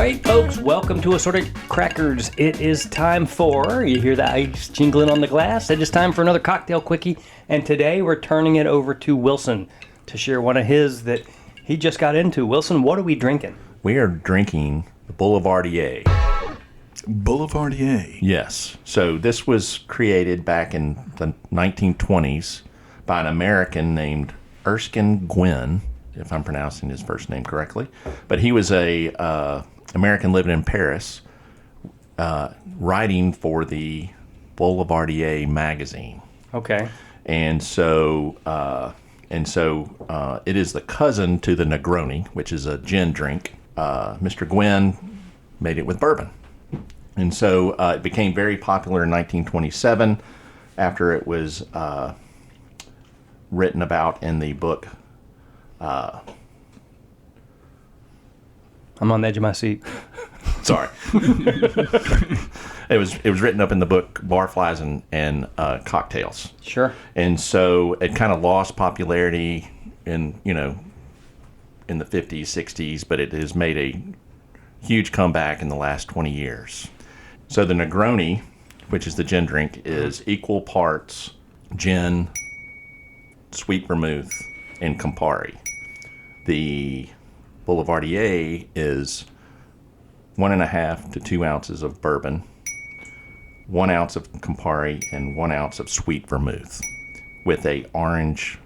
right, folks, welcome to Assorted Crackers. It is time for, you hear the ice jingling on the glass, it is time for another cocktail quickie, and today we're turning it over to Wilson to share one of his that he just got into. Wilson, what are we drinking? We are drinking the Boulevardier. Boulevardier. Yes. So this was created back in the 1920s by an American named Erskine Gwynn, if I'm pronouncing his first name correctly. But he was a American living in Paris, writing for the Boulevardier magazine. Okay. And so it is the cousin to the Negroni, which is a gin drink. Mr. Gwynn made it with bourbon. And so it became very popular in 1927 after it was written about in the book. I'm on the edge of my seat. Sorry. It was written up in the book Barflies and Cocktails. Sure. And so it kind of lost popularity in the 50s, 60s, but it has made a huge comeback in the last 20 years. So the Negroni, which is the gin drink, is equal parts gin, sweet vermouth, and Campari. The Boulevardier is 1.5 to 2 ounces of bourbon, 1 ounce of Campari, and 1 ounce of sweet vermouth with a orange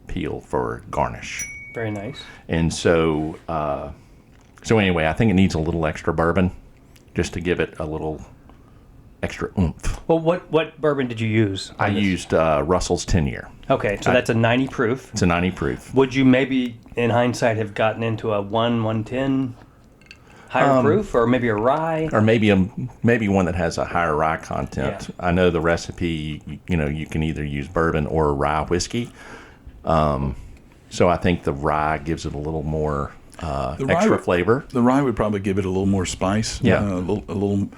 peel for garnish. Very nice. And so anyway, I think it needs a little extra bourbon just to give it a little extra oomph. Well, what bourbon did you use? I used Russell's 10-year. Okay, so that's a 90 proof. It's a 90 proof. Would you maybe, in hindsight, have gotten into a 110 higher proof, or maybe a rye? Or maybe one that has a higher rye content. Yeah. I know the recipe, you can either use bourbon or rye whiskey. So I think the rye gives it a little more extra flavor. The rye would probably give it a little more spice. Yeah. A little.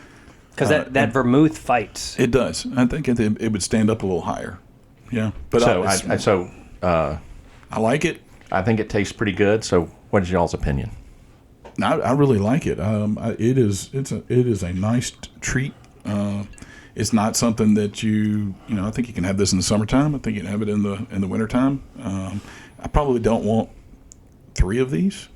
Because that vermouth fights. It does. I think it would stand up a little higher. Yeah. But I like it. I think it tastes pretty good. So what is y'all's opinion? I really like it. It is a nice treat. It's not something that I think you can have this in the summertime. I think you can have it in the wintertime. I probably don't want 3 of these,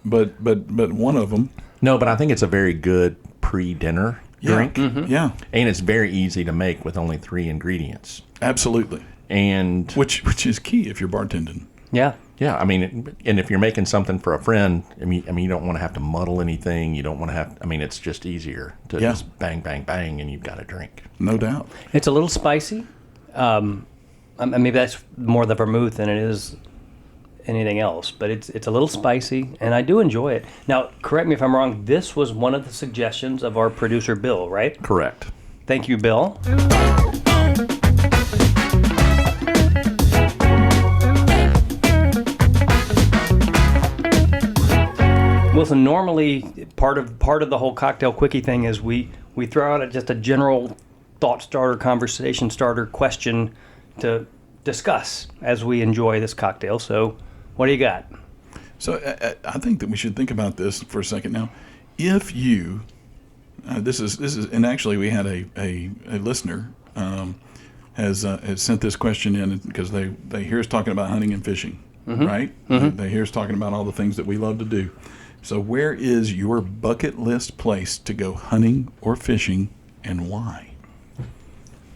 but one of them. No, but I think it's a very good pre-dinner drink. Mm-hmm. Yeah. And it's very easy to make with only 3 ingredients. Absolutely. And which is key if you're bartending. Yeah. Yeah, I mean, and if you're making something for a friend, I mean, you don't want to have to muddle anything. You don't want to have. I mean, it's just easier to just bang, bang, bang, and you've got a drink. No doubt. It's a little spicy. Maybe that's more the vermouth than it is anything else, but it's a little spicy, and I do enjoy it. Now, correct me if I'm wrong. This was one of the suggestions of our producer, Bill, right? Correct. Thank you, Bill. Wilson, normally part of the whole cocktail quickie thing is we throw out just a general thought starter, conversation starter question to discuss as we enjoy this cocktail. So, what do you got? So I think that we should think about this for a second now. If you, this is, and actually we had a listener has sent this question in because they hear us talking about hunting and fishing, right? Mm-hmm. They hear us talking about all the things that we love to do. So where is your bucket list place to go hunting or fishing, and why?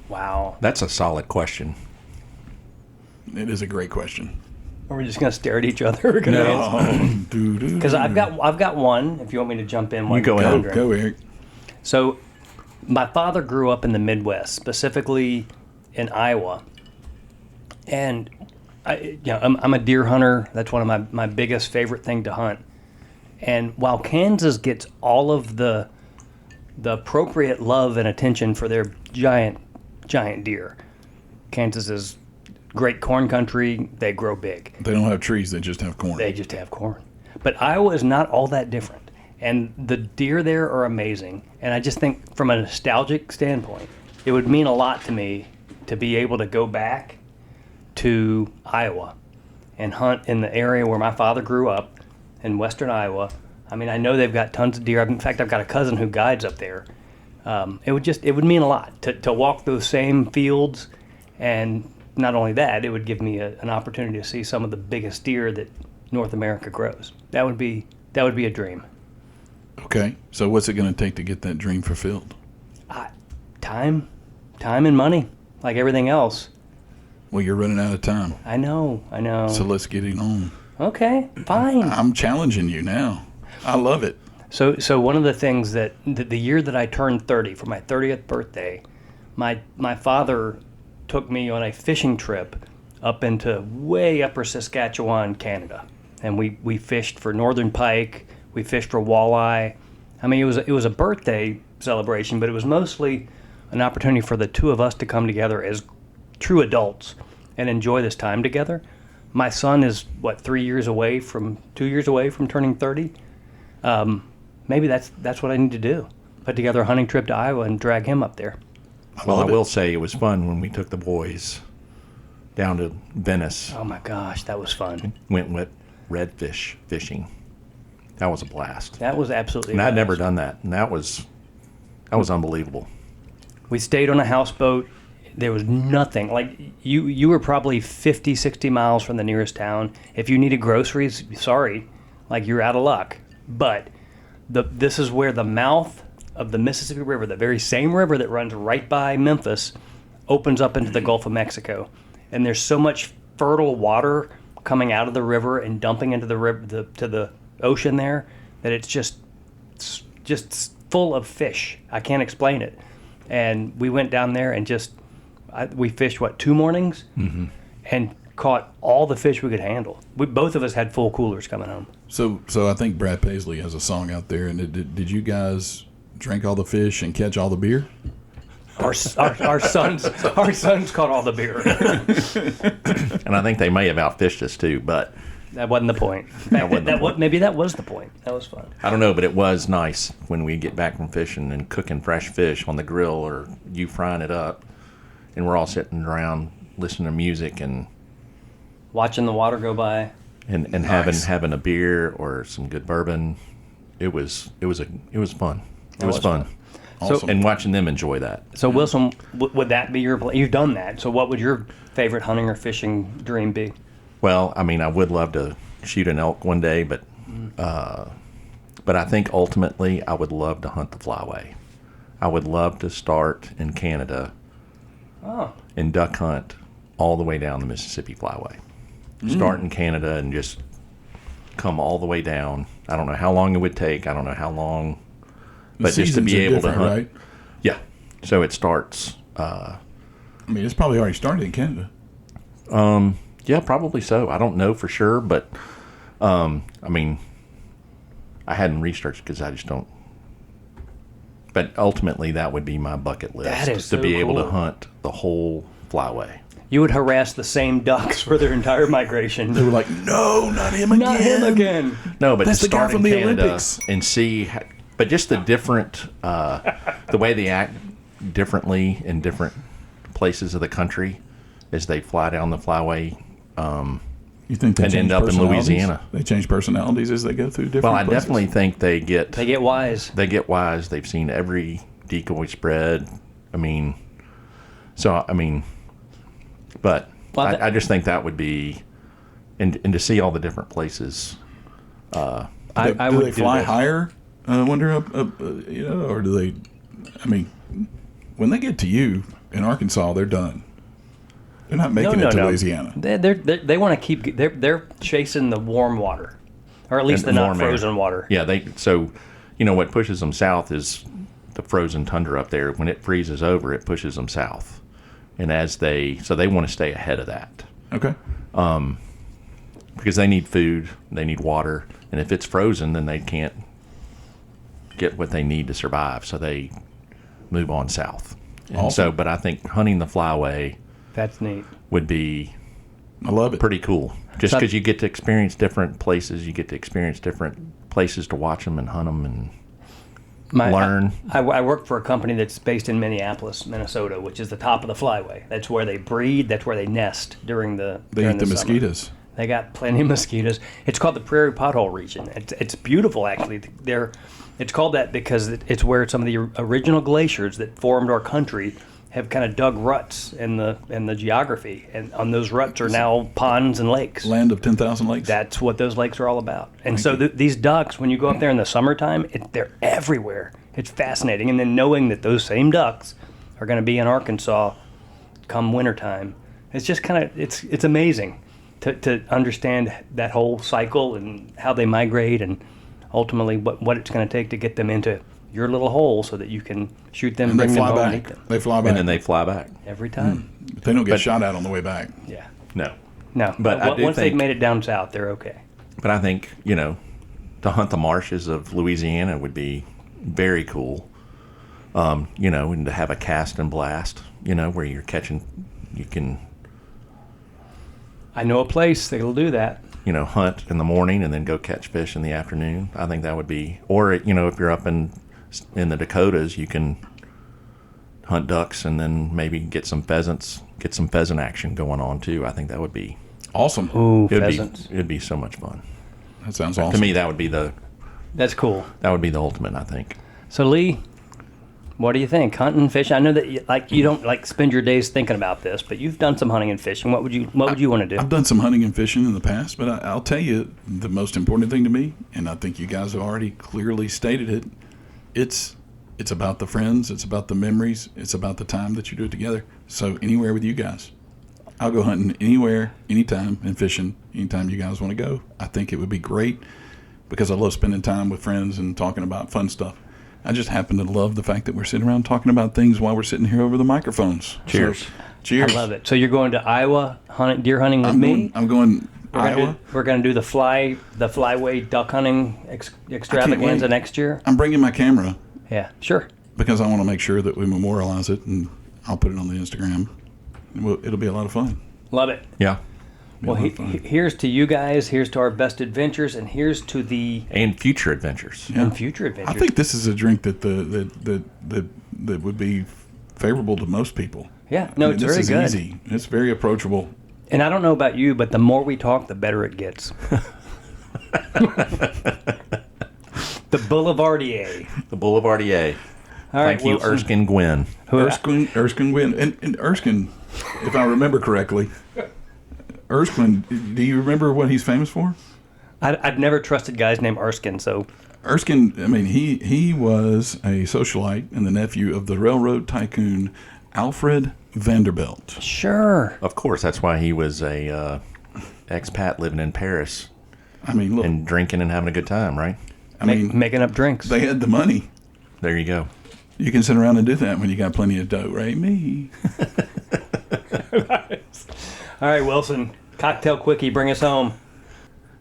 Wow. That's a solid question. It is a great question. Are we just going to stare at each other? No. Because I've got one, if you want me to jump in. You go ahead. Go, Eric. So my father grew up in the Midwest, specifically in Iowa. And I'm a deer hunter. That's one of my biggest favorite thing to hunt. And while Kansas gets all of the appropriate love and attention for their giant deer, Kansas is great corn country. They grow big. They don't have trees. They just have corn. They just have corn. But Iowa is not all that different. And the deer there are amazing. And I just think from a nostalgic standpoint, it would mean a lot to me to be able to go back to Iowa and hunt in the area where my father grew up in western Iowa I mean, I know they've got tons of deer. In fact, I've got a cousin who guides up there. It would mean a lot to walk those same fields, and not only that, it would give me an opportunity to see some of the biggest deer that North America grows. That would be a dream. Okay, so what's it going to take to get that dream fulfilled? Time and money, like everything else. Well, you're running out of time. I know. So let's get it on. Okay, fine. I'm challenging you now. I love it. So one of the things that the year that I turned 30, for my 30th birthday, my father took me on a fishing trip up into way upper Saskatchewan, Canada, and we fished for northern pike. We fished for walleye. I mean, it was a birthday celebration, but it was mostly an opportunity for the two of us to come together as true adults and enjoy this time together. My son is 2 years away from turning 30. Maybe that's what I need to do. Put together a hunting trip to Iowa and drag him up there. Well, I will say it was fun when we took the boys down to Venice. Oh my gosh, that was fun. Went with redfish fishing. That was a blast. That was absolutely. And a I'd blast. never done that, and that was unbelievable. We stayed on a houseboat. There was nothing. Like, you were probably 50, 60 miles from the nearest town. If you needed groceries, sorry, like, you're out of luck. But this is where the mouth of the Mississippi River, the very same river that runs right by Memphis, opens up into the Gulf of Mexico. And there's so much fertile water coming out of the river and dumping into the river, to the ocean there, that it's just full of fish. I can't explain it. And we went down there and we fished 2 mornings, and caught all the fish we could handle. Both of us had full coolers coming home. So I think Brad Paisley has a song out there. And did you guys drink all the fish and catch all the beer? Our sons caught all the beer. And I think they may have outfished us too, but That wasn't the point. Maybe that was the point. That was fun. I don't know, but it was nice when we get back from fishing and cooking fresh fish on the grill, or you frying it up, and we're all sitting around listening to music and Watching the water go by. and Nice. having a beer or some good bourbon. It was fun. It was fun. Awesome. And watching them enjoy that. So Wilson, would that be your? You've done that. So what would your favorite hunting or fishing dream be? Well, I mean, I would love to shoot an elk one day, but I think ultimately I would love to hunt the flyway. I would love to start in Canada and duck hunt all the way down the Mississippi flyway. Start in Canada and just come all the way down. I don't know how long it would take. I don't know how long, but just to seasons be are able to different, hunt. right? Yeah. So it starts. I mean, it's probably already started in Canada. Yeah, probably so. I don't know for sure, but I mean, I hadn't researched because I just don't. But ultimately, that would be my bucket list. That is to so be able to cool. hunt the whole flyway. You would harass the same ducks for their entire migration. They were like, no, not him again. Not him again. No, but That's to the guy start from in the Canada Olympics. and see, but just the different, the way they act differently in different places of the country as they fly down the flyway. You think they And change end up in personalities? Louisiana. They change personalities as they go through different Well, I places? definitely think they get wise. They get wise. They've seen every decoy spread. I mean, but Well, I just think that would be, and to see all the different places. I do would they do fly that. higher? I wonder, or do they? I mean, when they get to you in Arkansas, they're done. They're not making it to Louisiana. They want to keep. They're chasing the warm water, or at least the And not warm air. frozen water. Yeah, what pushes them south is the frozen tundra up there. When it freezes over, it pushes them south, and they want to stay ahead of that Okay. because they need food, they need water, and if it's frozen, then they can't get what they need to survive. So they move on south. And Awesome. but I think hunting the flyway That's neat. would be I love it. pretty cool. Just So- because you get to experience different places, you get to experience different places to watch them and hunt them and learn. I work for a company that's based in Minneapolis, Minnesota, which is the top of the flyway. That's where they breed. That's where they nest during the. They during eat the summer. mosquitoes. They got plenty of mosquitoes. It's called the Prairie Pothole region. It's beautiful, actually. It's called that because it's where some of the original glaciers that formed our country have kind of dug ruts in the geography, and on those ruts are now ponds and lakes. Land of 10,000 lakes. That's what those lakes are all about. And so these ducks, when you go up there in the summertime, they're everywhere. It's fascinating. And then knowing that those same ducks are going to be in Arkansas come wintertime, it's just kind of it's amazing to understand that whole cycle and how they migrate, and ultimately what it's going to take to get them into your little hole so that you can shoot them and bring them home and eat them. They fly back. And then they fly back. Every time. They don't get shot at on the way back. Yeah. No. No. But I do once they've think- made it down south, they're okay. But I think, to hunt the marshes of Louisiana would be very cool. And to have a cast and blast, where you can, I know a place that'll do that. hunt in the morning and then go catch fish in the afternoon. I think that would be, or, if you're up in the Dakotas, you can hunt ducks and then maybe get some pheasant action going on too. I think that would be Awesome. Ooh, pheasants. It'd be so much fun. That sounds awesome. To me, that would be the That's cool. ultimate, I think. So Lee, what do you think? Hunting, fishing? I know that you don't spend your days thinking about this, but you've done some hunting and fishing. What would you want to do? I've done some hunting and fishing in the past, but I'll tell you the most important thing to me, and I think you guys have already clearly stated it. It's about the friends. It's about the memories. It's about the time that you do it together. So anywhere with you guys. I'll go hunting anywhere, anytime, and fishing anytime you guys want to go. I think it would be great because I love spending time with friends and talking about fun stuff. I just happen to love the fact that we're sitting around talking about things while we're sitting here over the microphones. Cheers. So, cheers. I love it. So you're going to Iowa deer hunting with me? I'm going Iowa. We're going to do the flyway duck hunting extravaganza wait. next year. I'm bringing my camera Yeah, sure. because I want to make sure that we memorialize it, and I'll put it on the Instagram. It'll be a lot of fun. Love it. Yeah. Be a Well, lot of fun. here's to you guys. Here's to our best adventures, and here's to the And future adventures. Yeah. and future adventures. I think this is a drink that would be favorable to most people. Yeah, no, it's this very is good. easy. It's very approachable. And I don't know about you, but the more we talk, the better it gets. The Boulevardier. The Boulevardier. All right, Thank you, Wilson. Erskine Gwynn. Erskine Gwynn. And Erskine, if I remember correctly, Erskine, do you remember what he's famous for? I've never trusted guys named Erskine, so Erskine, I mean, he was a socialite and the nephew of the railroad tycoon Alfred Vanderbilt. sure. Of course, that's why he was a expat living in Paris I mean, look, and drinking and having a good time, right? I mean, Making up drinks. they had the money. There you go. You can sit around and do that when you got plenty of dough, right? Me. All right, Wilson. Cocktail Quickie, bring us home.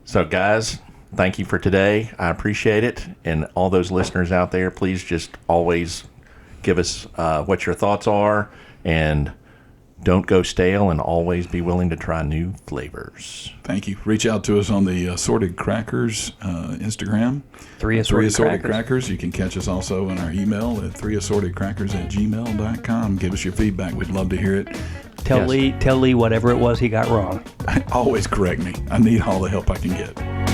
So, guys, thank you for today. I appreciate it. And all those listeners out there, please just always give us what your thoughts are. And don't go stale, and always be willing to try new flavors. Thank you. Reach out to us on the Assorted Crackers Instagram. Three Assorted assorted crackers. Crackers. You can catch us also in our email at 3assortedcrackers@gmail.com. Give us your feedback. We'd love to hear it. Tell Yes. Lee whatever it was he got wrong. Always correct me. I need all the help I can get.